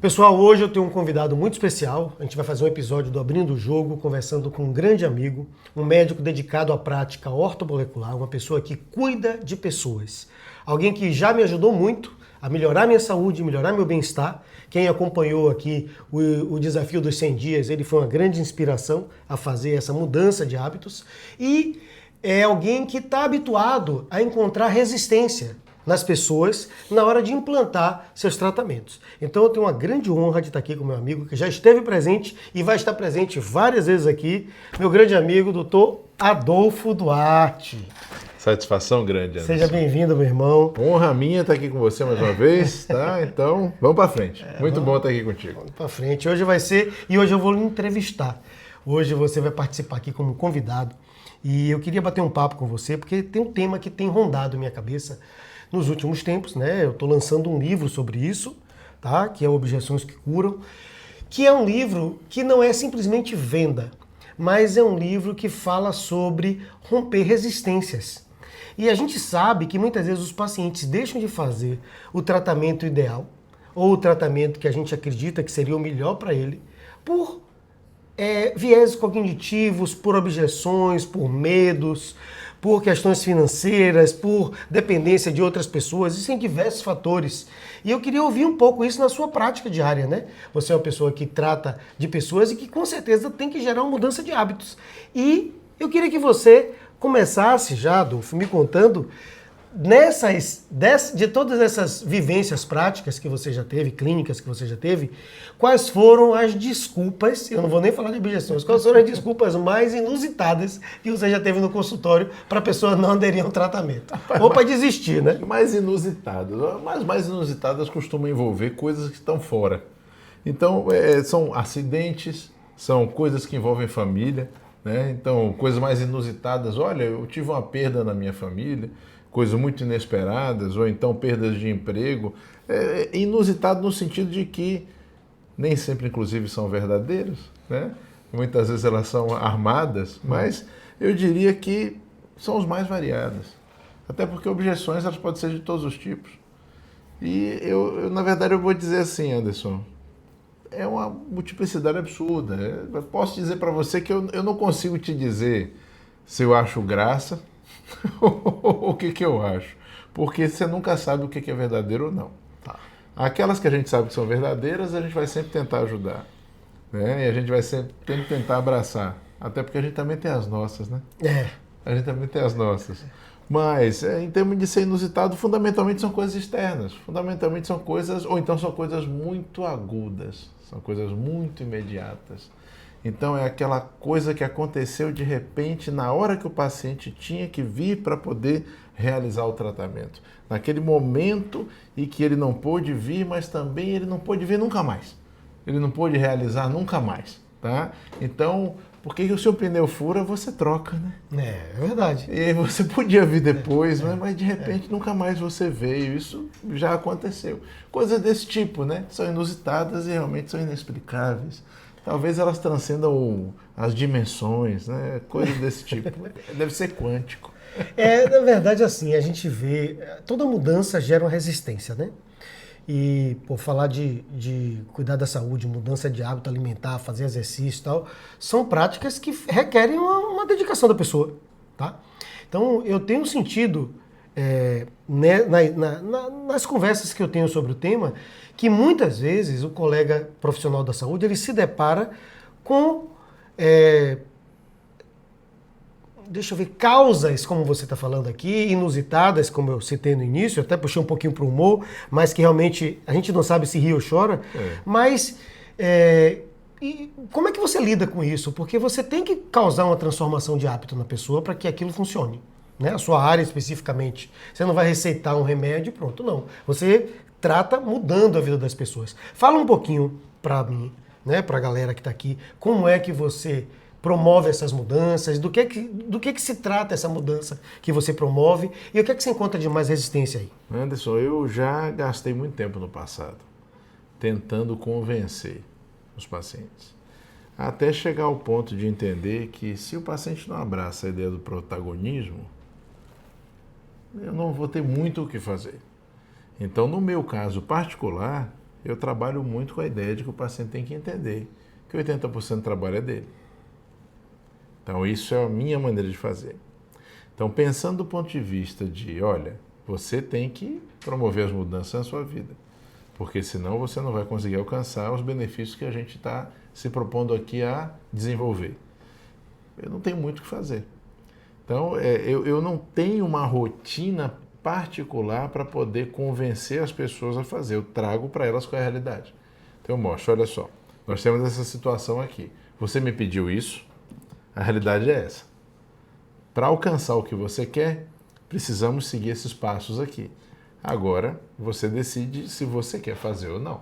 Pessoal, hoje eu tenho um convidado muito especial. A gente vai fazer um episódio do Abrindo o Jogo, conversando com um grande amigo, um médico dedicado à prática ortomolecular, uma pessoa que cuida de pessoas. Alguém que já me ajudou muito a melhorar minha saúde, melhorar meu bem-estar. Quem acompanhou aqui o desafio dos 100 dias, ele foi uma grande inspiração a fazer essa mudança de hábitos. E é alguém que está habituado a encontrar resistência nas pessoas na hora de implantar seus tratamentos. Então eu tenho uma grande honra de estar aqui com meu amigo, que já esteve presente e vai estar presente várias vezes aqui, meu grande amigo, doutor Adolfo Duarte. Satisfação grande, Anderson. Seja bem-vindo, meu irmão. Honra minha estar aqui com você mais uma vez, tá? Então, vamos para frente. Muito bom estar aqui contigo. Vamos para frente. Hoje vai ser, e hoje eu vou lhe entrevistar. Hoje você vai participar aqui como convidado. E eu queria bater um papo com você, porque tem um tema que tem rondado minha cabeça nos últimos tempos, né? Eu estou lançando um livro sobre isso, tá? Que é Objeções que Curam, que é um livro que não é simplesmente venda, mas é um livro que fala sobre romper resistências. E a gente sabe que muitas vezes os pacientes deixam de fazer o tratamento ideal, ou o tratamento que a gente acredita que seria o melhor para ele, por viéses cognitivos, por objeções, por medos, por questões financeiras, por dependência de outras pessoas, existem diversos fatores. E eu queria ouvir um pouco isso na sua prática diária, né? Você é uma pessoa que trata de pessoas e que com certeza tem que gerar uma mudança de hábitos. E eu queria que você começasse já, Adolfo, me contando de todas essas vivências práticas que você já teve, clínicas que você já teve, quais foram as desculpas, eu não vou nem falar de objeções, quais foram as desculpas mais inusitadas que você já teve no consultório para a pessoa não aderir ao tratamento? Ou para desistir, né? Mais inusitadas, mas mais inusitadas costumam envolver coisas que estão fora. Então, são acidentes, são coisas que envolvem família, né? Então, coisas mais inusitadas, olha, eu tive uma perda na minha família, coisas muito inesperadas, ou então perdas de emprego. Inusitado no sentido de que nem sempre, inclusive, são verdadeiras, né? Muitas vezes elas são armadas, mas eu diria que são os mais variados. Até porque objeções elas podem ser de todos os tipos. E na verdade, eu vou dizer assim, Anderson, é uma multiplicidade absurda. Eu posso dizer para você que eu não consigo te dizer se eu acho graça, o que eu acho? Porque você nunca sabe o que é verdadeiro ou não. Tá. Aquelas que a gente sabe que são verdadeiras, a gente vai sempre tentar ajudar, né? E a gente vai sempre tentar abraçar. Até porque a gente também tem as nossas, né? A gente também tem as nossas. Mas, em termos de ser inusitado, fundamentalmente são coisas externas. Fundamentalmente são coisas, ou então são coisas muito agudas. São coisas muito imediatas. Então é aquela coisa que aconteceu de repente na hora que o paciente tinha que vir para poder realizar o tratamento. Naquele momento em que ele não pôde vir, mas também ele não pôde vir nunca mais. Ele não pôde realizar nunca mais, tá? Então, porque o seu pneu fura, você troca, né? É verdade. E você podia vir depois, mas de repente nunca mais você veio. Isso já aconteceu. Coisas desse tipo, né? São inusitadas e realmente são inexplicáveis. Talvez elas transcendam as dimensões, né? Coisas desse tipo. Deve ser quântico. Na verdade, assim, a gente vê, toda mudança gera uma resistência, né? E, por falar de cuidar da saúde, mudança de hábito alimentar, fazer exercício e tal, são práticas que requerem uma dedicação da pessoa, tá? Então, eu tenho sentido, nas conversas que eu tenho sobre o tema, que muitas vezes o colega profissional da saúde, ele se depara com, deixa eu ver, causas, como você está falando aqui, inusitadas, como eu citei no início, até puxei um pouquinho para o humor, mas que realmente a gente não sabe se ri ou chora, mas e como é que você lida com isso? Porque você tem que causar uma transformação de hábito na pessoa para que aquilo funcione, né? A sua área especificamente. Você não vai receitar um remédio e pronto, não. Você trata mudando a vida das pessoas. Fala um pouquinho para mim, né, para a galera que está aqui, como é que você promove essas mudanças, do que se trata essa mudança que você promove e o que é que você encontra de mais resistência aí? Anderson, eu já gastei muito tempo no passado tentando convencer os pacientes, até chegar ao ponto de entender que se o paciente não abraça a ideia do protagonismo, eu não vou ter muito o que fazer. Então, no meu caso particular, eu trabalho muito com a ideia de que o paciente tem que entender que 80% do trabalho é dele. Então, isso é a minha maneira de fazer. Então, pensando do ponto de vista de, olha, você tem que promover as mudanças na sua vida, porque senão você não vai conseguir alcançar os benefícios que a gente está se propondo aqui a desenvolver. Eu não tenho muito o que fazer. Então, eu não tenho uma rotina particular para poder convencer as pessoas a fazer. Eu trago para elas qual é a realidade. Então, eu mostro, olha só, nós temos essa situação aqui. Você me pediu isso, a realidade é essa. Para alcançar o que você quer, precisamos seguir esses passos aqui. Agora, você decide se você quer fazer ou não.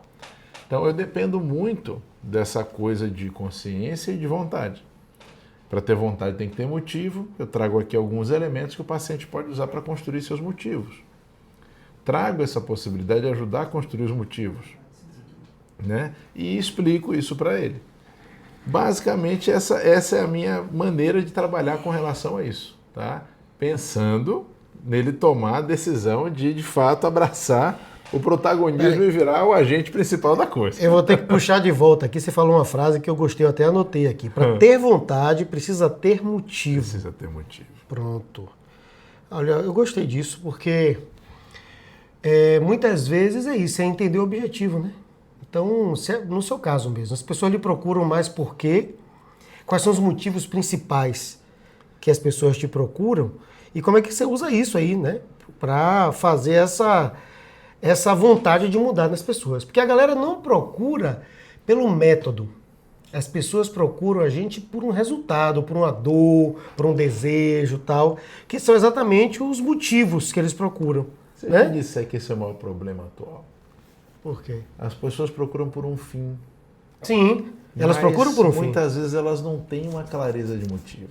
Então, eu dependo muito dessa coisa de consciência e de vontade. Para ter vontade tem que ter motivo. Eu trago aqui alguns elementos que o paciente pode usar para construir seus motivos. Trago essa possibilidade de ajudar a construir os motivos, né? E explico isso para ele. Basicamente, essa é a minha maneira de trabalhar com relação a isso, tá? Pensando nele tomar a decisão de fato, abraçar o protagonismo e virar o agente principal da coisa. Eu vou ter que puxar de volta aqui. Você falou uma frase que eu gostei, eu até anotei aqui. Para ter vontade, precisa ter motivo. Precisa ter motivo. Pronto. Olha, eu gostei disso porque muitas vezes é isso, é entender o objetivo, né? Então, no seu caso mesmo, as pessoas lhe procuram mais por quê? Quais são os motivos principais que as pessoas te procuram? E como é que você usa isso aí, né? Para fazer essa vontade de mudar nas pessoas. Porque a galera não procura pelo método. As pessoas procuram a gente por um resultado, por uma dor, por um desejo, tal, que são exatamente os motivos que eles procuram. Se né? eu disser que esse é o maior problema atual. Por quê? As pessoas procuram por um fim. Sim, elas Mas procuram por um fim. muitas vezes elas não têm uma clareza de motivo.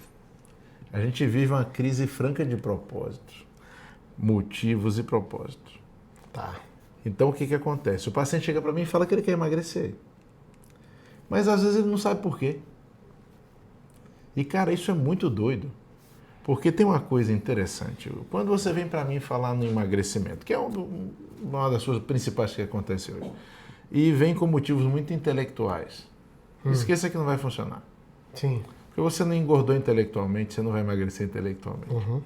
A gente vive uma crise franca de propósitos, motivos e propósitos. Tá. Então o que acontece? O paciente chega para mim e fala que ele quer emagrecer. Mas às vezes ele não sabe por quê. E cara, isso é muito doido. Porque tem uma coisa interessante. Quando você vem para mim falar no emagrecimento, que é uma das suas principais que acontece hoje, e vem com motivos muito intelectuais, esqueça que não vai funcionar. Sim. Porque você não engordou intelectualmente, você não vai emagrecer intelectualmente. Uhum.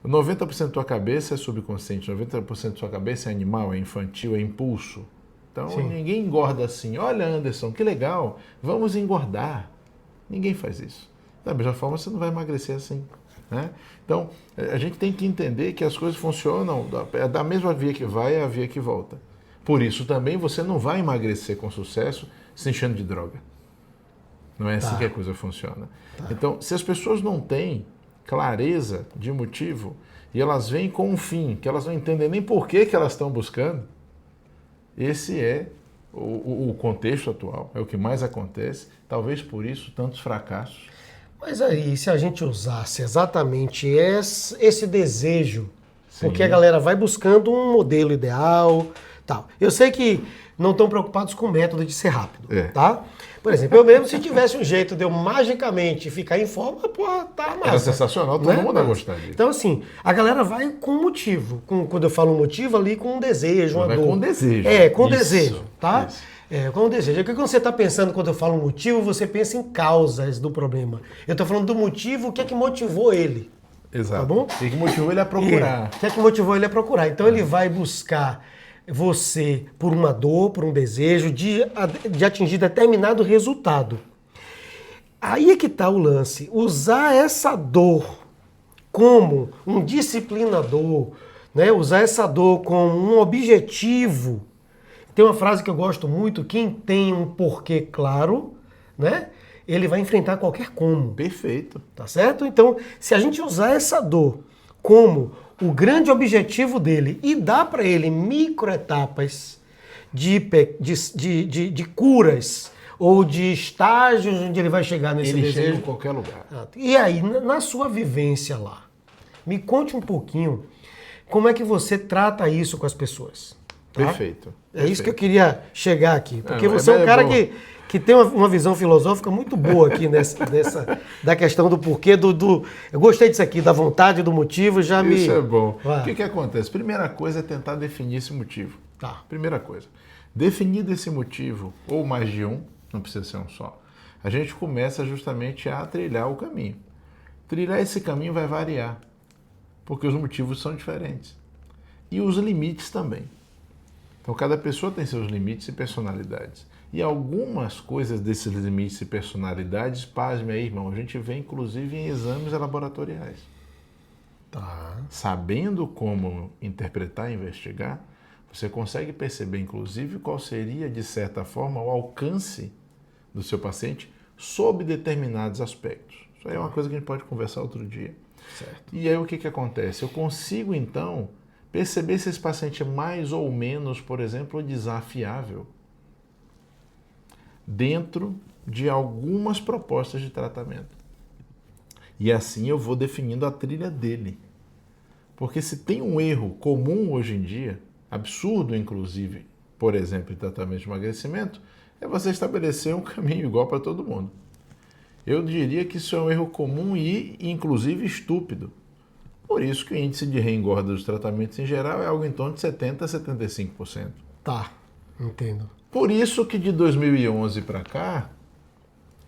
90% da tua cabeça é subconsciente, 90% da sua cabeça é animal, é infantil, é impulso. Então Sim. ninguém engorda assim. Olha, Anderson, que legal, vamos engordar. Ninguém faz isso. Da mesma forma, você não vai emagrecer assim. Né? Então, a gente tem que entender que as coisas funcionam da mesma via que vai é a via que volta. Por isso também você não vai emagrecer com sucesso se enchendo de droga. Não é assim que a coisa funciona. Então, se as pessoas não têm clareza de motivo e elas vêm com um fim que elas não entendem nem por que elas estão buscando, esse é o contexto atual, é o que mais acontece. Talvez por isso tantos fracassos. Mas aí, se a gente usasse exatamente esse desejo, Sim. porque a galera vai buscando um modelo ideal, tal. Eu sei que não estão preocupados com o método de ser rápido, tá? Por exemplo, eu mesmo, se tivesse um jeito de eu magicamente ficar em forma, porra, tá massa. Era sensacional, todo mundo ia gostar disso. Então, assim, a galera vai com motivo. Quando eu falo motivo, ali com um desejo, uma vai dor. com desejo. Com Isso, desejo, tá? Isso. Com desejo. O que você está pensando quando eu falo motivo, você pensa em causas do problema. Eu estou falando do motivo, o que é que motivou ele. Exato. Tá bom? O que motivou ele a procurar. O que é que motivou ele a procurar. Então ele vai buscar você por uma dor, por um desejo de atingir determinado resultado. Aí é que está o lance. Usar essa dor como um disciplinador, né? Usar essa dor como um objetivo. Tem uma frase que eu gosto muito: quem tem um porquê claro, né? Ele vai enfrentar qualquer como. Perfeito. Tá certo? Então, se a gente usar essa dor como o grande objetivo dele e dar para ele microetapas de curas ou de estágios onde ele vai chegar nesse Ele desejo. chega em qualquer lugar. E aí, na sua vivência lá, me conte um pouquinho como é que você trata isso com as pessoas. Tá? Perfeito. É isso que eu queria chegar aqui. Porque você é um é cara bom. que tem uma visão filosófica muito boa aqui da questão do porquê, Eu gostei disso aqui, da vontade, do motivo, já me... Isso é bom. Vai. O que acontece? Primeira coisa é tentar definir esse motivo. Tá. Primeira coisa. Definido esse motivo, ou mais de um, não precisa ser um só, a gente começa justamente a trilhar o caminho. Trilhar esse caminho vai variar, porque os motivos são diferentes. E os limites também. Então, cada pessoa tem seus limites e personalidades. E algumas coisas desses limites e personalidades, pasme aí, irmão, a gente vê inclusive em exames laboratoriais. Tá. Sabendo como interpretar e investigar, você consegue perceber, inclusive, qual seria, de certa forma, o alcance do seu paciente sob determinados aspectos. Isso aí é uma coisa que a gente pode conversar outro dia. Certo. E aí o que acontece? Eu consigo, então, perceber se esse paciente é mais ou menos, por exemplo, desafiável dentro de algumas propostas de tratamento. E assim eu vou definindo a trilha dele. Porque se tem um erro comum hoje em dia, absurdo inclusive, por exemplo, em tratamento de emagrecimento, é você estabelecer um caminho igual para todo mundo. Eu diria que isso é um erro comum e, inclusive, estúpido. Por isso que o índice de reengorda dos tratamentos em geral é algo em torno de 70% a 75%. Tá, entendo. Por isso que de 2011 para cá,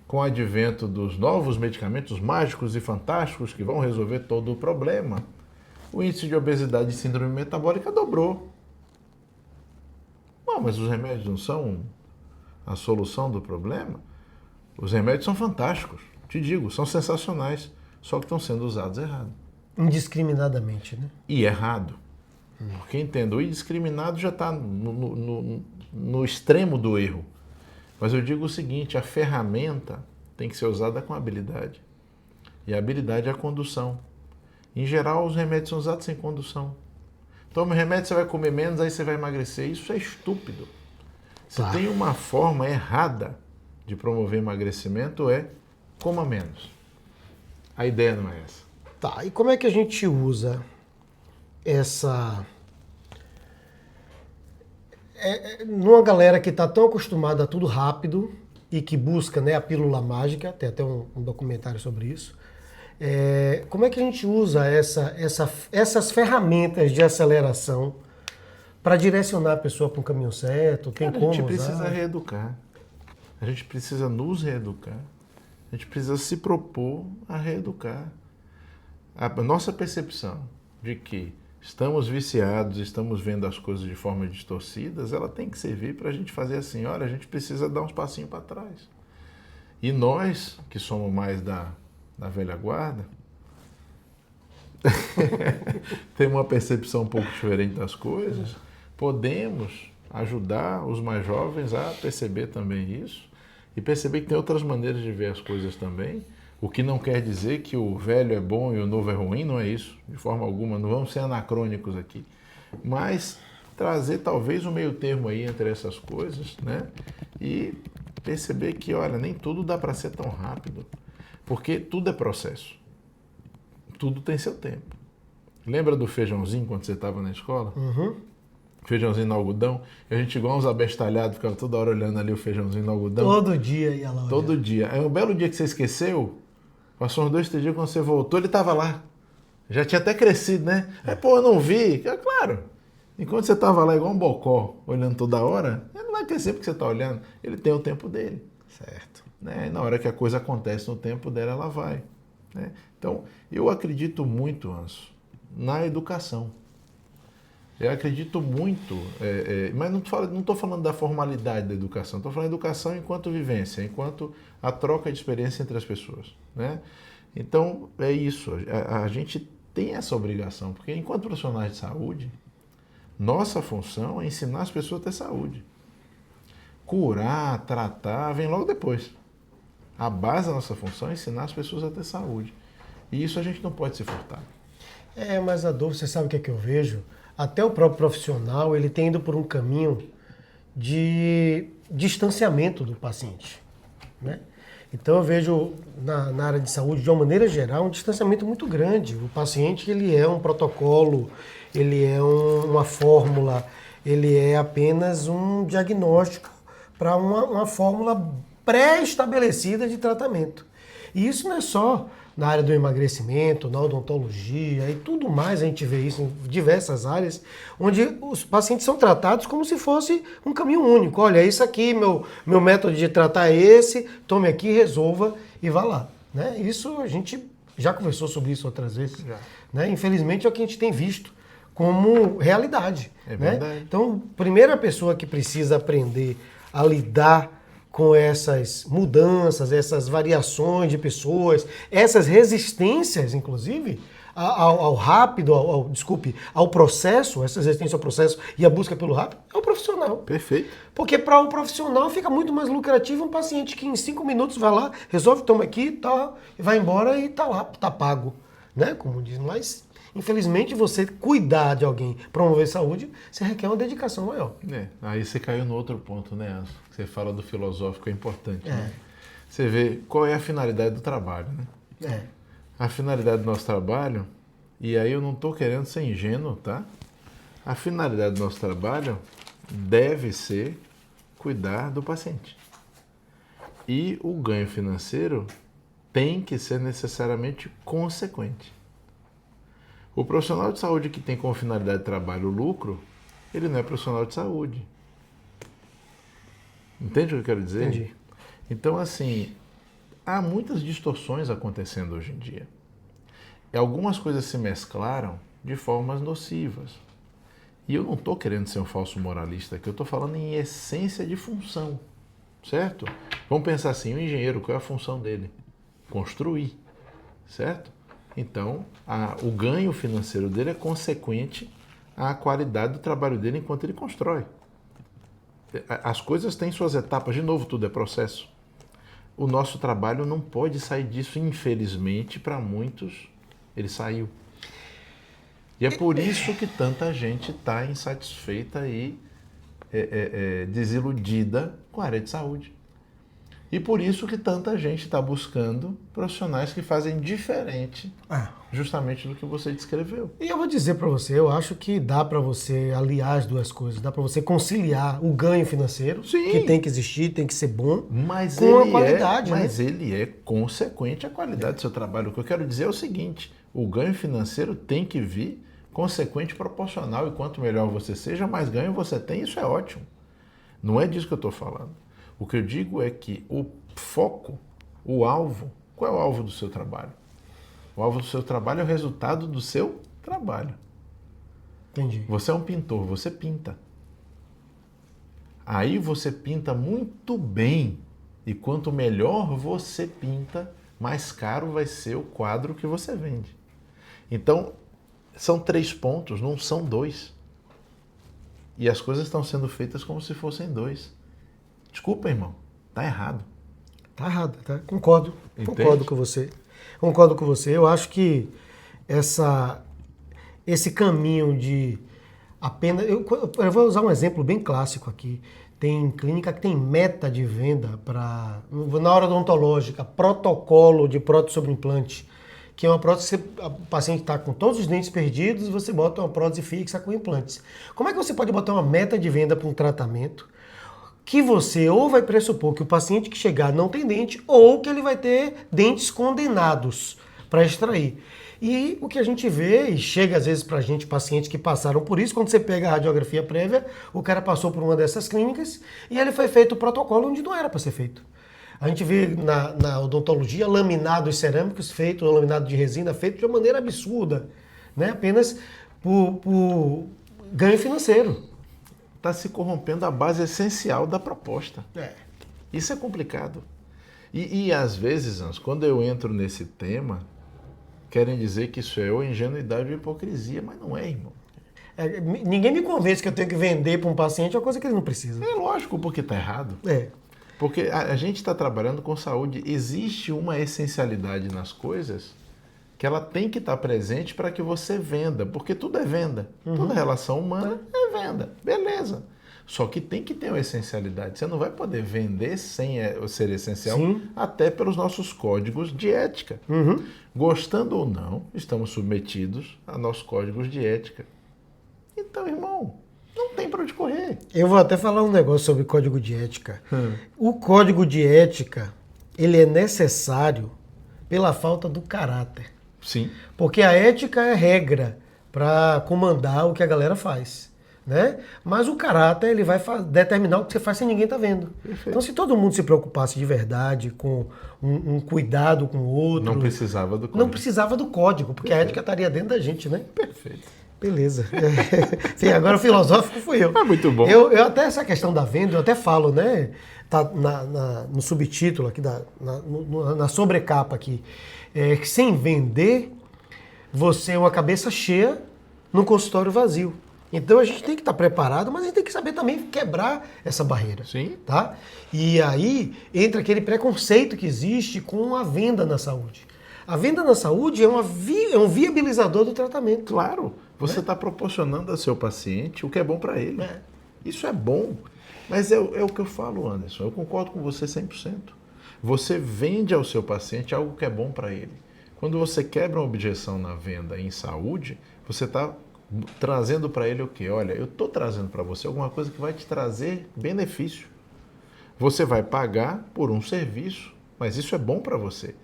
com o advento dos novos medicamentos mágicos e fantásticos que vão resolver todo o problema, o índice de obesidade e síndrome metabólica dobrou. Bom, mas os remédios não são a solução do problema? Os remédios são fantásticos, te digo, são sensacionais, só que estão sendo usados errado. Indiscriminadamente, né? E errado. Porque entendo, o indiscriminado já está no extremo do erro. Mas eu digo o seguinte, a ferramenta tem que ser usada com habilidade. E a habilidade é a condução. Em geral, os remédios são usados sem condução. Toma remédio, você vai comer menos, aí você vai emagrecer. Isso é estúpido. Se tem uma forma errada de promover emagrecimento, coma menos. A ideia não é essa. Tá, e como é que a gente usa essa... numa galera que está tão acostumada a tudo rápido e que busca, né, a pílula mágica, tem até um documentário sobre isso. Como é que a gente usa essas ferramentas de aceleração para direcionar a pessoa para o caminho certo? Tem como a gente usar? precisa reeducar. A gente precisa nos reeducar. A gente precisa se propor a reeducar. A nossa percepção de que estamos viciados, estamos vendo as coisas de forma distorcidas, ela tem que servir para a gente fazer assim, olha, a gente precisa dar uns passinhos para trás. E nós, que somos mais da velha guarda, temos uma percepção um pouco diferente das coisas, podemos ajudar os mais jovens a perceber também isso e perceber que tem outras maneiras de ver as coisas também, o que não quer dizer que o velho é bom e o novo é ruim, não é isso, de forma alguma, não vamos ser anacrônicos aqui, mas trazer talvez um meio termo aí entre essas coisas, né? E perceber que, olha, nem tudo dá para ser tão rápido, porque tudo é processo, tudo tem seu tempo. Lembra do feijãozinho quando você estava na escola? Uhum. Feijãozinho no algodão, e a gente igual uns abestalhados, ficava toda hora olhando ali o feijãozinho no algodão. Todo dia ia lá olhar. Todo dia. Aí um belo dia que você esqueceu, passou uns 2, 3 dias, quando você voltou, ele estava lá. Já tinha até crescido, né? Pô, eu não vi. Claro, enquanto você estava lá igual um bocó, olhando toda hora, ele não vai crescer porque você está olhando. Ele tem o tempo dele. Certo. Né? E na hora que a coisa acontece no tempo dela, ela vai. Né? Então, eu acredito muito, Anso, na educação. Eu acredito muito, mas não estou falando da formalidade da educação, estou falando da educação enquanto vivência, enquanto a troca de experiência entre as pessoas. Né? Então, é isso, a gente tem essa obrigação, porque enquanto profissionais de saúde, nossa função é ensinar as pessoas a ter saúde. Curar, tratar, vem logo depois. A base da nossa função é ensinar as pessoas a ter saúde. E isso a gente não pode se furtar. Mas Adolfo, você sabe o que é que eu vejo? Até o próprio profissional, ele tem ido por um caminho de distanciamento do paciente, né? Então eu vejo na área de saúde, de uma maneira geral, um distanciamento muito grande. O paciente, ele é um protocolo, ele é uma fórmula, ele é apenas um diagnóstico para uma fórmula pré-estabelecida de tratamento. E isso não é só na área do emagrecimento, na odontologia e tudo mais, a gente vê isso em diversas áreas, onde os pacientes são tratados como se fosse um caminho único. Olha, é isso aqui, meu método de tratar é esse, tome aqui, resolva e vá lá. Né? Isso a gente já conversou sobre isso outras vezes. Né? Infelizmente é o que a gente tem visto como realidade. É né? verdade. Então, primeira pessoa que precisa aprender a lidar com essas mudanças, essas variações de pessoas, essas resistências, inclusive, ao rápido, ao processo, essa resistência ao processo e a busca pelo rápido, é o profissional. Perfeito. Porque para um profissional fica muito mais lucrativo um paciente que em 5 minutos vai lá, resolve, toma aqui, tá, e vai embora e tá lá, tá pago. Né? Como diz, mas infelizmente você cuidar de alguém, promover saúde, você requer uma dedicação maior. Aí você caiu no outro ponto, né, Anso? Você fala do filosófico, é importante. Né? Você vê qual é a finalidade do trabalho, né? A finalidade do nosso trabalho, e aí eu não estou querendo ser ingênuo, tá? A finalidade do nosso trabalho deve ser cuidar do paciente. E o ganho financeiro tem que ser necessariamente consequente. O profissional de saúde que tem como finalidade de trabalho o lucro, ele não é profissional de saúde. Entende o que eu quero dizer? Entendi. Então, assim, há muitas distorções acontecendo hoje em dia. E algumas coisas se mesclaram de formas nocivas. E eu não estou querendo ser um falso moralista aqui, eu estou falando em essência de função, certo? Vamos pensar assim, o engenheiro, qual é a função dele? Construir, certo? Então, o ganho financeiro dele é consequente à qualidade do trabalho dele enquanto ele constrói. As coisas têm suas etapas, de novo, tudo é processo. O nosso trabalho não pode sair disso, infelizmente, para muitos, ele saiu. E é por isso que tanta gente está insatisfeita e desiludida com a área de saúde. E por isso que tanta gente está buscando profissionais que fazem diferente justamente do que você descreveu. E eu vou dizer para você, eu acho que dá para você aliar as duas coisas, dá para você conciliar o ganho financeiro, Sim. que tem que existir, tem que ser bom, mas com a qualidade. Mas ele é consequente à qualidade do seu trabalho. O que eu quero dizer é o seguinte, o ganho financeiro tem que vir consequente proporcional, e quanto melhor você seja, mais ganho você tem, isso é ótimo. Não é disso que eu estou falando. O que eu digo é que o foco, o alvo, qual é o alvo do seu trabalho? O alvo do seu trabalho é o resultado do seu trabalho. Entendi. Você é um pintor, você pinta. Aí você pinta muito bem, e quanto melhor você pinta, mais caro vai ser o quadro que você vende. Então, são 3 pontos, não são 2. E as coisas estão sendo feitas como se fossem 2. Desculpa, irmão, tá errado. Tá errado, tá? Concordo. Entende? Concordo com você. Concordo com você. Eu acho que esse caminho de apenas... Eu vou usar um exemplo bem clássico aqui. Tem clínica que tem meta de venda na hora odontológica, protocolo de prótese sobre implante, que é uma prótese que o paciente está com todos os dentes perdidos e você bota uma prótese fixa com implantes. Como é que você pode botar uma meta de venda para um tratamento que você ou vai pressupor que o paciente que chegar não tem dente ou que ele vai ter dentes condenados para extrair? E o que a gente vê, e chega às vezes para a gente, pacientes que passaram por isso, quando você pega a radiografia prévia, o cara passou por uma dessas clínicas e ele foi feito o protocolo onde não era para ser feito. A gente vê na odontologia laminados cerâmicos feitos, ou laminado de resina feito de uma maneira absurda, né? Apenas por ganho financeiro. Está se corrompendo a base essencial da proposta. É. Isso é complicado. E às vezes, Anso, quando eu entro nesse tema, querem dizer que isso é ou ingenuidade ou hipocrisia, mas não é, irmão. Ninguém me convence que eu tenho que vender para um paciente uma coisa que ele não precisa. É lógico, porque está errado. Porque a gente está trabalhando com saúde. Existe uma essencialidade nas coisas que ela tem que estar presente para que você venda, porque tudo é venda. Toda relação humana é venda, beleza. Só que tem que ter uma essencialidade. Você não vai poder vender sem ser essencial, até pelos nossos códigos de ética. Gostando ou não, estamos submetidos a nossos códigos de ética. Então, irmão, não tem para onde correr. Eu vou até falar um negócio sobre código de ética. O código de ética, ele é necessário pela falta do caráter. Sim. Porque a ética é regra para comandar o que a galera faz, né? Mas o caráter, ele vai determinar o que você faz sem ninguém tá vendo. Perfeito. Então, se todo mundo se preocupasse de verdade com um cuidado com o outro... Não precisava do código. Não precisava do código, porque a ética estaria dentro da gente, né? Perfeito. Beleza. Sim, agora o filosófico fui eu. É muito bom. Eu até essa questão da venda, eu até falo, né? Tá no subtítulo aqui, na sobrecapa aqui. Que sem vender, você é uma cabeça cheia num consultório vazio. Então a gente tem que estar preparado, mas a gente tem que saber também quebrar essa barreira. Sim. Tá? E aí entra aquele preconceito que existe com a venda na saúde. A venda na saúde é um viabilizador do tratamento. Claro, você está proporcionando ao seu paciente o que é bom para ele. Isso é bom. Mas é o que eu falo, Anderson. Eu concordo com você 100%. Você vende ao seu paciente algo que é bom para ele. Quando você quebra uma objeção na venda em saúde, você está trazendo para ele o quê? Olha, eu estou trazendo para você alguma coisa que vai te trazer benefício. Você vai pagar por um serviço, mas isso é bom para você.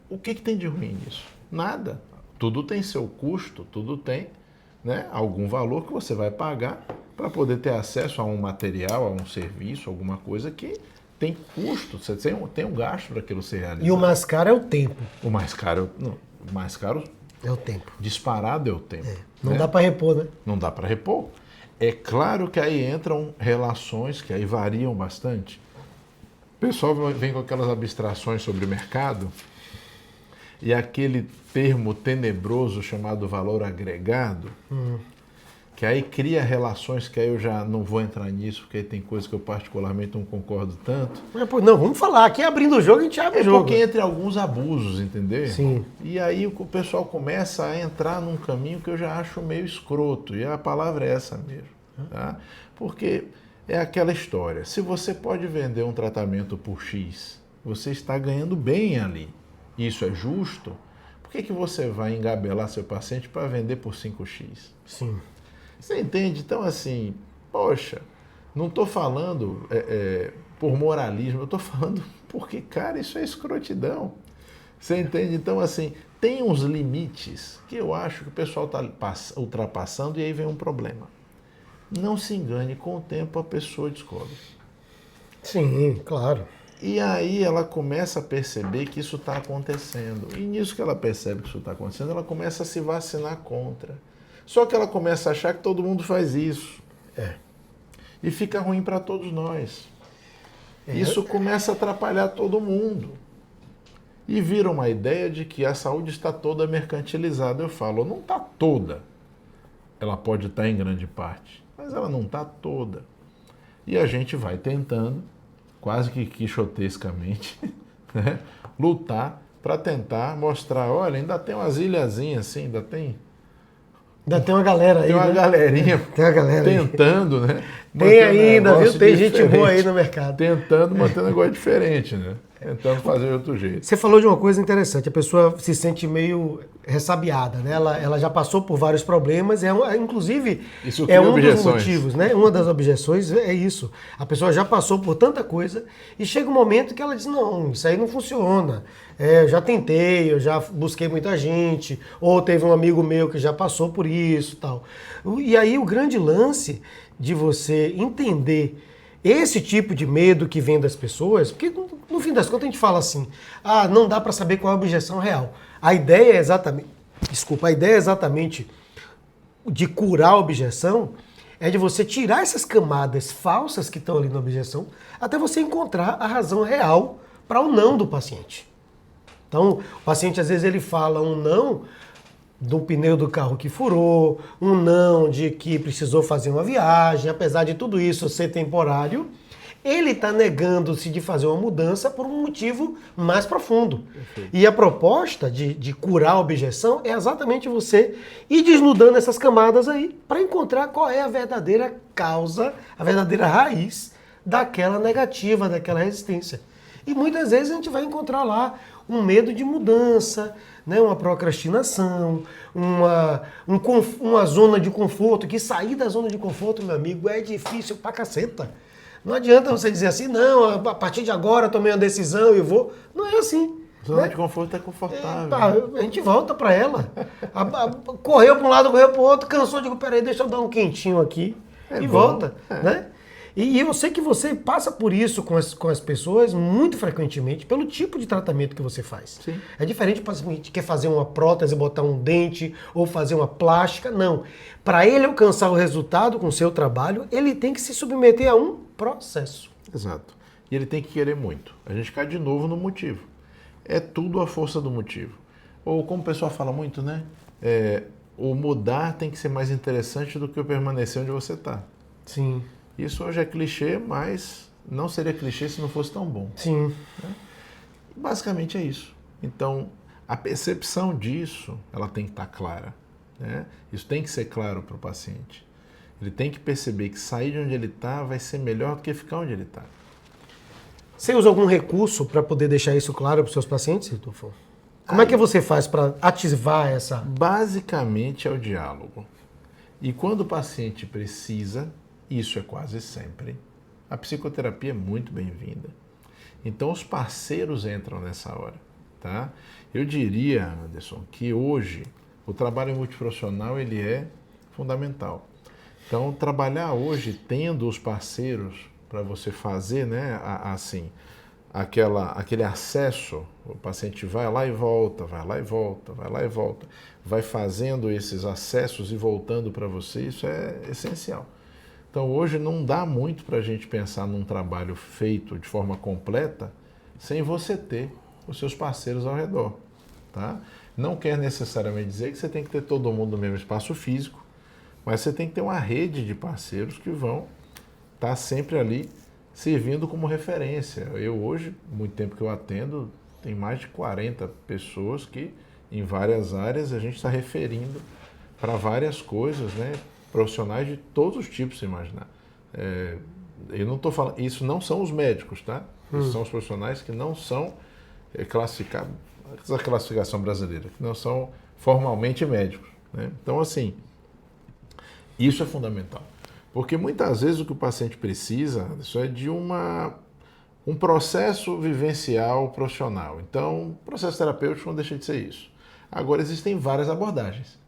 O que tem de ruim nisso? Nada. Tudo tem seu custo, tudo tem, né, algum valor que você vai pagar para poder ter acesso a um material, a um serviço, alguma coisa que tem custo. Você tem um gasto para aquilo ser realizado. E o mais caro é o tempo. O mais caro É o tempo. disparado é o tempo. Não dá para repor, né? Não dá para repor. É claro que aí entram relações que aí variam bastante. O pessoal vem com aquelas abstrações sobre o mercado e aquele termo tenebroso chamado valor agregado, que aí cria relações que aí eu já não vou entrar nisso, porque aí tem coisas que eu particularmente não concordo tanto. Mas, pô, não, vamos falar. Aqui abrindo o jogo, a gente abre o jogo. Porque entre alguns abusos, entendeu? Sim. E aí o pessoal começa a entrar num caminho que eu já acho meio escroto, e a palavra é essa mesmo. Tá? Porque é aquela história, se você pode vender um tratamento por X, você está ganhando bem ali, isso é justo, por que você vai engabelar seu paciente para vender por 5x? Sim. Você entende? Então, assim, poxa, não estou falando por moralismo, eu estou falando porque, cara, isso é escrotidão. Você entende? Então, assim, tem uns limites que eu acho que o pessoal está ultrapassando e aí vem um problema. Não se engane, com o tempo a pessoa descobre. Sim, claro. E aí ela começa a perceber que isso está acontecendo. E nisso que ela percebe que isso está acontecendo, ela começa a se vacinar contra. Só que ela começa a achar que todo mundo faz isso. E fica ruim para todos nós. Isso começa a atrapalhar todo mundo. E vira uma ideia de que a saúde está toda mercantilizada. Eu falo, não está toda. Ela pode estar em grande parte, mas ela não está toda. E a gente vai tentando, quase que quixotescamente, né, lutar para tentar mostrar, olha, ainda tem umas ilhazinhas assim, ainda tem uma galera aí, tem uma né? galerinha Tem uma galera tentando, né? Tem ainda, um viu? Tem gente diferente. boa aí no mercado. Tentando manter um negócio diferente, né? Tentando fazer de outro jeito. Você falou de uma coisa interessante, a pessoa se sente meio ressabiada, né? Ela já passou por vários problemas, inclusive Isso é cria um dos objeções. motivos, né? Uma das objeções é isso. A pessoa já passou por tanta coisa e chega um momento que ela diz, não, isso aí não funciona. Eu já tentei, eu já busquei muita gente, ou teve um amigo meu que já passou por isso e tal. E aí o grande lance de você entender esse tipo de medo que vem das pessoas, porque no fim das contas a gente fala assim, não dá para saber qual é a objeção real. A ideia é exatamente de curar a objeção, é de você tirar essas camadas falsas que estão ali na objeção, até você encontrar a razão real para o não do paciente. Então, o paciente às vezes ele fala um não do pneu do carro que furou, um não de que precisou fazer uma viagem, apesar de tudo isso ser temporário, ele está negando-se de fazer uma mudança por um motivo mais profundo. Perfeito. E a proposta de curar a objeção é exatamente você ir desnudando essas camadas aí para encontrar qual é a verdadeira causa, a verdadeira raiz daquela negativa, daquela resistência. E muitas vezes a gente vai encontrar lá um medo de mudança, né, uma procrastinação, uma zona de conforto, que sair da zona de conforto, meu amigo, é difícil pra caceta. Não adianta você dizer assim, não, a partir de agora eu tomei uma decisão e vou. Não é assim. Zona né? de conforto é confortável. Tá, a gente volta para ela. Correu para um lado, correu para o outro, cansou, digo, peraí, deixa eu dar um quentinho aqui e bom, volta, né? E eu sei que você passa por isso com as pessoas muito frequentemente, pelo tipo de tratamento que você faz. Sim. É diferente para quem quer fazer uma prótese, botar um dente ou fazer uma plástica. Não. Para ele alcançar o resultado com o seu trabalho, ele tem que se submeter a um processo. Exato. E ele tem que querer muito. A gente cai de novo no motivo. É tudo a força do motivo. Ou como o pessoal fala muito, né? O mudar tem que ser mais interessante do que o permanecer onde você está. Sim. Isso hoje é clichê, mas não seria clichê se não fosse tão bom. Sim. Né? Basicamente é isso. Então, a percepção disso, ela tem que estar clara. Né? Isso tem que ser claro para o paciente. Ele tem que perceber que sair de onde ele está vai ser melhor do que ficar onde ele está. Você usa algum recurso para poder deixar isso claro para os seus pacientes, Ritolfo? Como é que você faz para ativar essa... Basicamente é o diálogo. E quando o paciente precisa, isso é quase sempre, a psicoterapia é muito bem-vinda. Então os parceiros entram nessa hora. Tá? Eu diria, Anderson, que hoje o trabalho multiprofissional ele é fundamental. Então trabalhar hoje tendo os parceiros para você fazer, né, assim, aquele acesso, o paciente vai lá e volta, vai lá e volta, vai lá e volta, vai fazendo esses acessos e voltando para você, isso é essencial. Então hoje não dá muito para a gente pensar num trabalho feito de forma completa sem você ter os seus parceiros ao redor. Tá? Não quer necessariamente dizer que você tem que ter todo mundo no mesmo espaço físico, mas você tem que ter uma rede de parceiros que vão estar sempre ali servindo como referência. Eu hoje, muito tempo que eu atendo, tem mais de 40 pessoas que em várias áreas a gente está referindo para várias coisas, né? Profissionais de todos os tipos, se imaginar. Eu não estou falando, isso não são os médicos, tá? Isso são os profissionais que não são classificados, essa classificação brasileira, que não são formalmente médicos. Né? Então, assim, isso é fundamental. Porque muitas vezes o que o paciente precisa isso é de um processo vivencial profissional. Então, o processo terapêutico não deixa de ser isso. Agora, existem várias abordagens.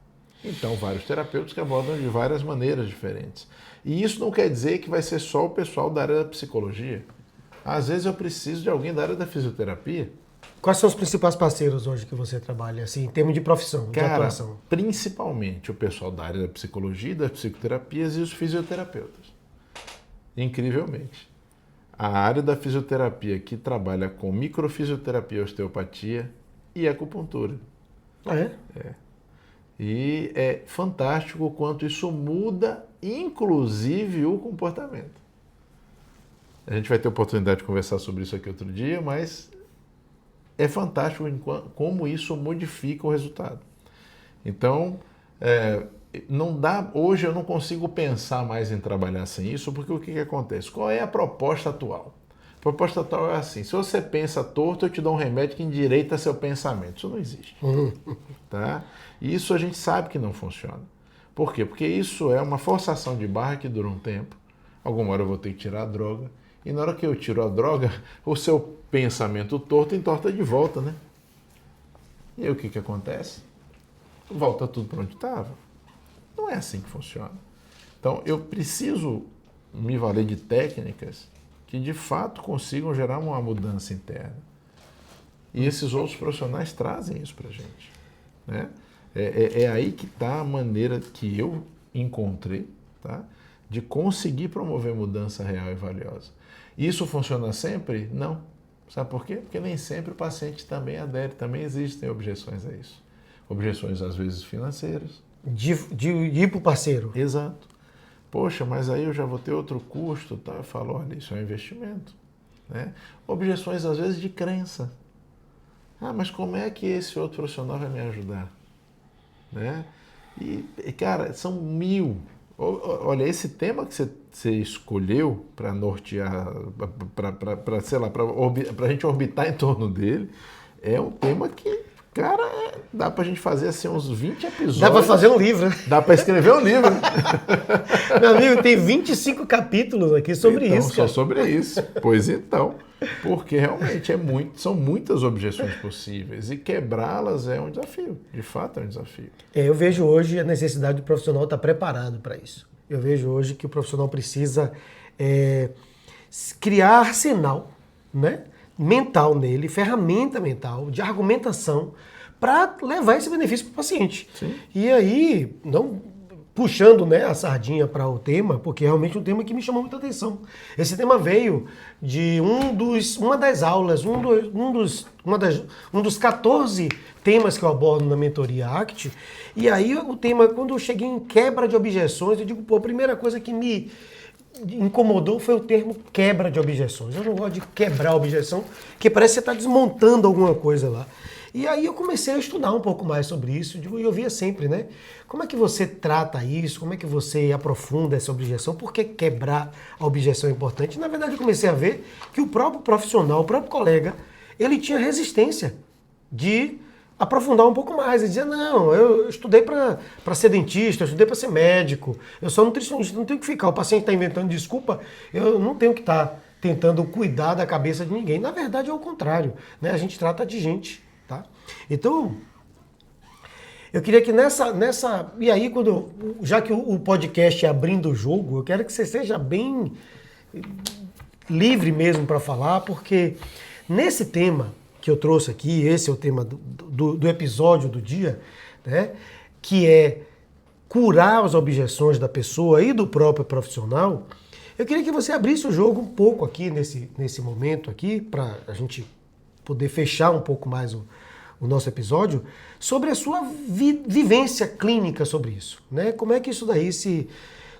Então, vários terapeutas que abordam de várias maneiras diferentes. E isso não quer dizer que vai ser só o pessoal da área da psicologia. Às vezes eu preciso de alguém da área da fisioterapia. Quais são os principais parceiros hoje que você trabalha, assim, em termos de profissão, de atuação? Principalmente o pessoal da área da psicologia, das psicoterapias e os fisioterapeutas. Incrivelmente. A área da fisioterapia que trabalha com microfisioterapia, osteopatia e acupuntura. Ah, é? E é fantástico o quanto isso muda, inclusive, o comportamento. A gente vai ter oportunidade de conversar sobre isso aqui outro dia, mas é fantástico como isso modifica o resultado. Então, não dá, hoje eu não consigo pensar mais em trabalhar sem isso, porque o que acontece? Qual é a proposta atual? A proposta atual é assim, se você pensa torto, eu te dou um remédio que endireita seu pensamento. Isso não existe. Tá? E isso a gente sabe que não funciona. Por quê? Porque isso é uma forçação de barra que dura um tempo. Alguma hora eu vou ter que tirar a droga. E na hora que eu tiro a droga, o seu pensamento torto entorta de volta, né? E aí o que acontece? Volta tudo para onde estava. Não é assim que funciona. Então eu preciso me valer de técnicas que de fato consigam gerar uma mudança interna. E esses outros profissionais trazem isso para a gente. Né? É aí que está a maneira que eu encontrei, tá? De conseguir promover mudança real e valiosa. Isso funciona sempre? Não. Sabe por quê? Porque nem sempre o paciente também adere, também existem objeções a isso. Objeções às vezes financeiras. De ir para o parceiro. Exato. Poxa, mas aí eu já vou ter outro custo. Tá? Eu falo, olha, isso é um investimento. Né? Objeções às vezes de crença. Ah, mas como é que esse outro profissional vai me ajudar? Né? E, cara, são 1000. Olha, esse tema que você escolheu para nortear, para a gente orbitar em torno dele, é um tema que, cara, dá para a gente fazer assim uns 20 episódios. Dá para fazer um livro. Dá para escrever um livro. Meu amigo, tem 25 capítulos aqui sobre então, isso. Só Cara. sobre isso. Pois então. Porque realmente são muitas objeções possíveis e quebrá-las é um desafio, de fato é um desafio. Eu vejo hoje a necessidade do profissional estar preparado para isso. Eu vejo hoje que o profissional precisa criar arsenal, né, mental nele, ferramenta mental, de argumentação, para levar esse benefício para o paciente. Sim. E aí, não puxando, né, a sardinha para o tema, porque é realmente um tema que me chamou muita atenção. Esse tema veio de uma das aulas, um dos 14 temas que eu abordo na mentoria ACT. E aí o tema, quando eu cheguei em quebra de objeções, eu digo, pô, a primeira coisa que me incomodou foi o termo quebra de objeções. Eu não gosto de quebrar a objeção, porque parece que você está desmontando alguma coisa lá. E aí eu comecei a estudar um pouco mais sobre isso, e eu via sempre, né? Como é que você trata isso? Como é que você aprofunda essa objeção? Por que quebrar a objeção é importante? Na verdade, eu comecei a ver que o próprio profissional, o próprio colega, ele tinha resistência de aprofundar um pouco mais. Ele dizia, não, eu estudei para ser dentista, eu estudei para ser médico, eu sou nutricionista, não tenho que ficar. O paciente está inventando desculpa, eu não tenho que estar tentando cuidar da cabeça de ninguém. Na verdade, é o contrário, né? A gente trata de gente. Tá? Então, eu queria que e aí, já que o podcast é abrindo o jogo, eu quero que você seja bem livre mesmo para falar, porque nesse tema que eu trouxe aqui, esse é o tema do episódio do dia, né, que é curar as objeções da pessoa e do próprio profissional, eu queria que você abrisse o jogo um pouco aqui, nesse momento aqui, para a gente poder fechar um pouco mais o nosso episódio, sobre a sua vivência clínica sobre isso, né? Como é que isso daí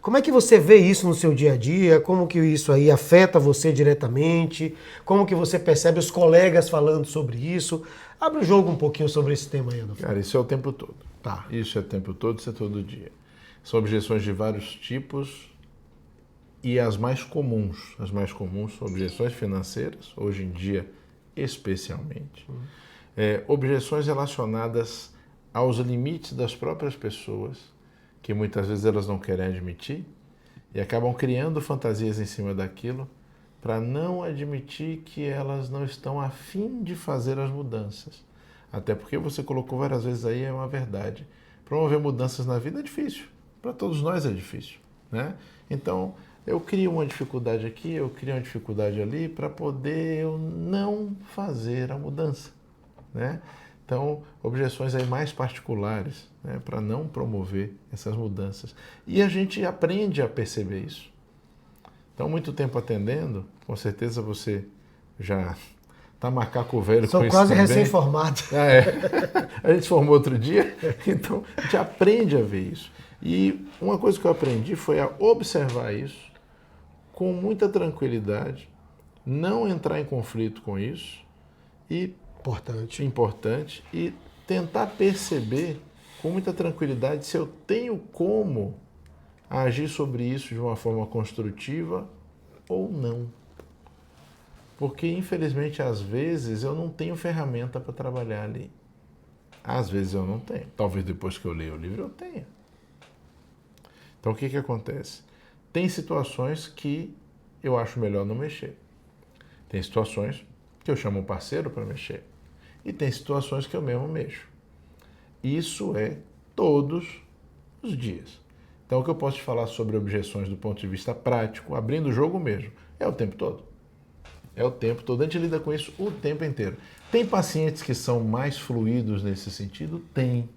como é que você vê isso no seu dia a dia? Como que isso aí afeta você diretamente? Como que você percebe os colegas falando sobre isso? Abre o jogo um pouquinho sobre esse tema aí, Adolfo. Cara, isso é o tempo todo. Tá. Isso é o tempo todo, isso é todo dia. São objeções de vários tipos e as mais comuns são objeções financeiras, hoje em dia especialmente. Objeções relacionadas aos limites das próprias pessoas, que muitas vezes elas não querem admitir e acabam criando fantasias em cima daquilo para não admitir que elas não estão a fim de fazer as mudanças. Até porque você colocou várias vezes aí, é uma verdade. Promover mudanças na vida é difícil, para todos nós é difícil, né? Então, eu crio uma dificuldade aqui, eu crio uma dificuldade ali para poder eu não fazer a mudança, né? Então, objeções aí mais particulares, né, para não promover essas mudanças. E a gente aprende a perceber isso. Então, muito tempo atendendo, com certeza você já está macaco velho Sou com isso quase também. recém-formado. A gente se formou outro dia, então a gente aprende a ver isso. E uma coisa que eu aprendi foi a observar isso com muita tranquilidade, não entrar em conflito com isso e importante e tentar perceber com muita tranquilidade se eu tenho como agir sobre isso de uma forma construtiva ou não. Porque, infelizmente, às vezes eu não tenho ferramenta para trabalhar ali. Às vezes eu não tenho. Talvez depois que eu leio o livro eu tenha. Então, o que acontece? Tem situações que eu acho melhor não mexer. Tem situações que eu chamo um parceiro para mexer. E tem situações que eu mesmo mexo. Isso é todos os dias. Então, o que eu posso te falar sobre objeções do ponto de vista prático, abrindo o jogo mesmo, é o tempo todo. É o tempo todo. A gente lida com isso o tempo inteiro. Tem pacientes que são mais fluidos nesse sentido? Tem.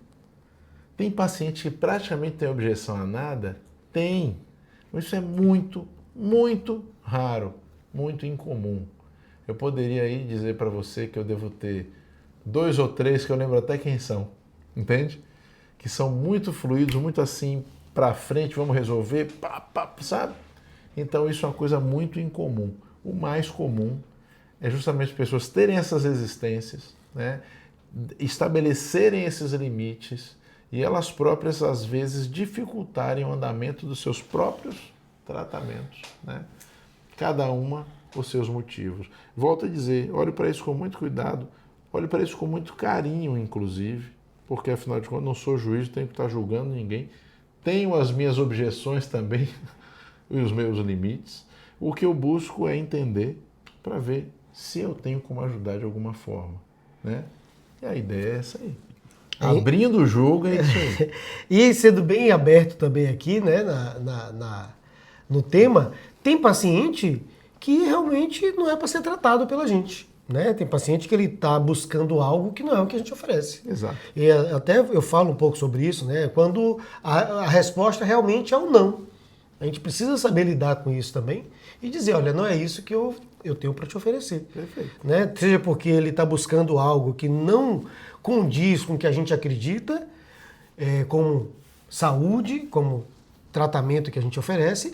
Tem pacientes que praticamente têm objeção a nada? Tem. Mas isso é muito, muito raro, muito incomum. Eu poderia aí dizer para você que eu devo ter 2 ou 3 que eu lembro até quem são, entende? Que são muito fluidos, muito assim, para frente, vamos resolver, sabe? Então isso é uma coisa muito incomum. O mais comum é justamente as pessoas terem essas resistências, né? Estabelecerem esses limites e elas próprias, às vezes, dificultarem o andamento dos seus próprios tratamentos, né? Cada uma os seus motivos. Volto a dizer, olhe para isso com muito cuidado, olhe para isso com muito carinho, inclusive, porque, afinal de contas, não sou juiz, tenho que estar julgando ninguém. Tenho as minhas objeções também e os meus limites. O que eu busco é entender para ver se eu tenho como ajudar de alguma forma, né? E a ideia é essa aí. Abrindo o jogo é isso aí. E sendo bem aberto também aqui, né, no tema, tem paciente que realmente não é para ser tratado pela gente. Né? Tem paciente que ele está buscando algo que não é o que a gente oferece. Exato. E até eu falo um pouco sobre isso, né? Quando a resposta realmente é o não. A gente precisa saber lidar com isso também e dizer, olha, não é isso que eu tenho para te oferecer. Perfeito. Né? Seja porque ele está buscando algo que não condiz com o que a gente acredita, como saúde, como tratamento que a gente oferece,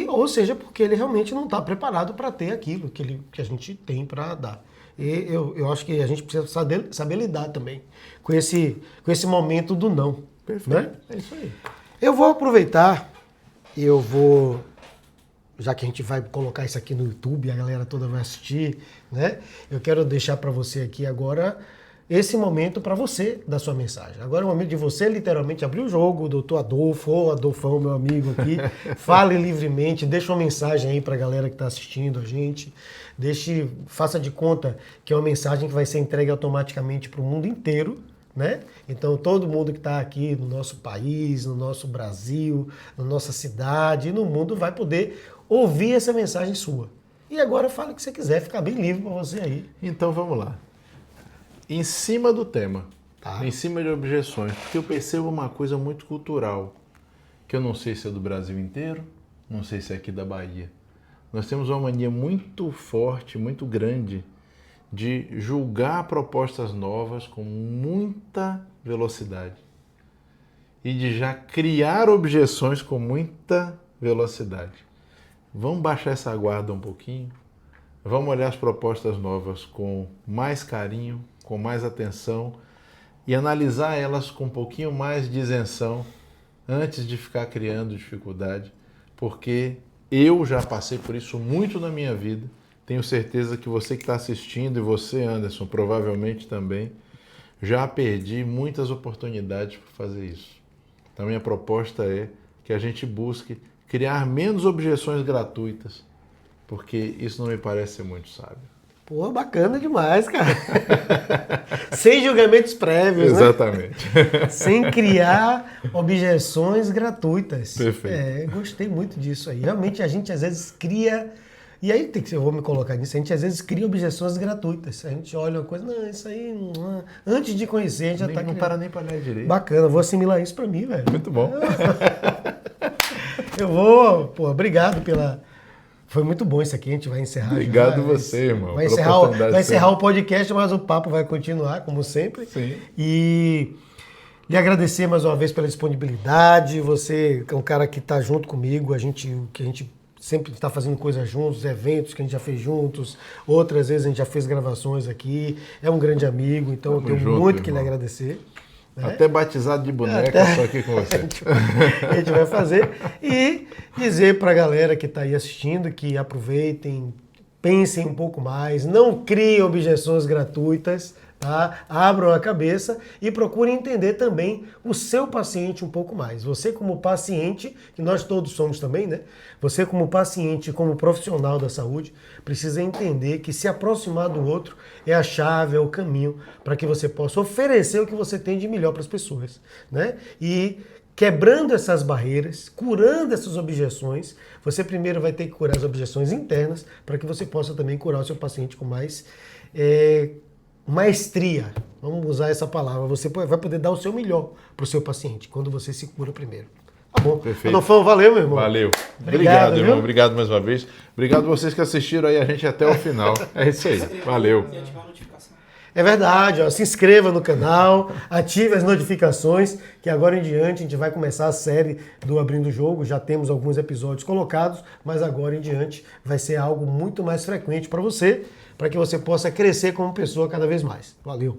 ou seja, porque ele realmente não está preparado para ter aquilo que a gente tem para dar. E eu acho que a gente precisa saber lidar também com esse momento do não. Perfeito. Né? É isso aí. Eu vou aproveitar, já que a gente vai colocar isso aqui no YouTube, a galera toda vai assistir, né? Eu quero deixar para você aqui agora esse momento para você dar sua mensagem. Agora é o momento de você literalmente abrir o jogo, o doutor Adolfo, ou Adolfão, meu amigo aqui, fale livremente, deixa uma mensagem aí para a galera que está assistindo a gente, faça de conta que é uma mensagem que vai ser entregue automaticamente para o mundo inteiro, né? Então todo mundo que está aqui no nosso país, no nosso Brasil, na nossa cidade, no mundo vai poder ouvir essa mensagem sua. E agora fala o que você quiser, fica bem livre para você aí. Então vamos lá. Em cima do tema, Tá. em cima de objeções, porque eu percebo uma coisa muito cultural, que eu não sei se é do Brasil inteiro, não sei se é aqui da Bahia. Nós temos uma mania muito forte, muito grande, de julgar propostas novas com muita velocidade e de já criar objeções com muita velocidade. Vamos baixar essa guarda um pouquinho, vamos olhar as propostas novas com mais carinho, com mais atenção e analisar elas com um pouquinho mais de isenção antes de ficar criando dificuldade, porque eu já passei por isso muito na minha vida. Tenho certeza que você que está assistindo e você, Anderson, provavelmente também, já perdi muitas oportunidades para fazer isso. Então, minha proposta é que a gente busque criar menos objeções gratuitas, porque isso não me parece ser muito sábio. Pô, bacana demais, cara. Sem julgamentos prévios, Exatamente. né? Sem criar objeções gratuitas. Perfeito. Gostei muito disso aí. Realmente a gente às vezes cria... E aí eu vou me colocar nisso, a gente às vezes cria objeções gratuitas. A gente olha uma coisa, não, isso aí... Não. Antes de conhecer, a gente já tá Não para nem para ler direito. Bacana, vou assimilar isso pra mim, velho. Muito bom. Eu vou... Pô, obrigado pela... Foi muito bom isso aqui, a gente vai encerrar. Obrigado você, irmão. Vai encerrar o podcast, mas o papo vai continuar, como sempre. Sim. E lhe agradecer mais uma vez pela disponibilidade. Você é um cara que está junto comigo, que a gente sempre está fazendo coisas juntos, eventos que a gente já fez juntos, outras vezes a gente já fez gravações aqui. É um grande amigo, então eu tenho muito que lhe agradecer. Né? Até batizado de boneca, estou aqui com você. A gente vai fazer. E dizer para a galera que está aí assistindo que aproveitem, pensem um pouco mais, não criem objeções gratuitas, tá? Abram a cabeça e procurem entender também o seu paciente um pouco mais. Você como paciente, que nós todos somos também, né? Você como paciente, como profissional da saúde, precisa entender que se aproximar do outro é a chave, é o caminho para que você possa oferecer o que você tem de melhor para as pessoas, né? E quebrando essas barreiras, curando essas objeções, você primeiro vai ter que curar as objeções internas para que você possa também curar o seu paciente com mais maestria. Vamos usar essa palavra. Você vai poder dar o seu melhor para o seu paciente quando você se cura primeiro. Tá bom? Perfeito. Adolfão, valeu, meu irmão. Valeu. Obrigado, irmão. viu? Obrigado mais uma vez. Obrigado a vocês que assistiram aí a gente até o final. É isso aí. Valeu. É verdade, ó, se inscreva no canal, ative as notificações, que agora em diante a gente vai começar a série do Abrindo o Jogo, já temos alguns episódios colocados, mas agora em diante vai ser algo muito mais frequente para você, para que você possa crescer como pessoa cada vez mais. Valeu!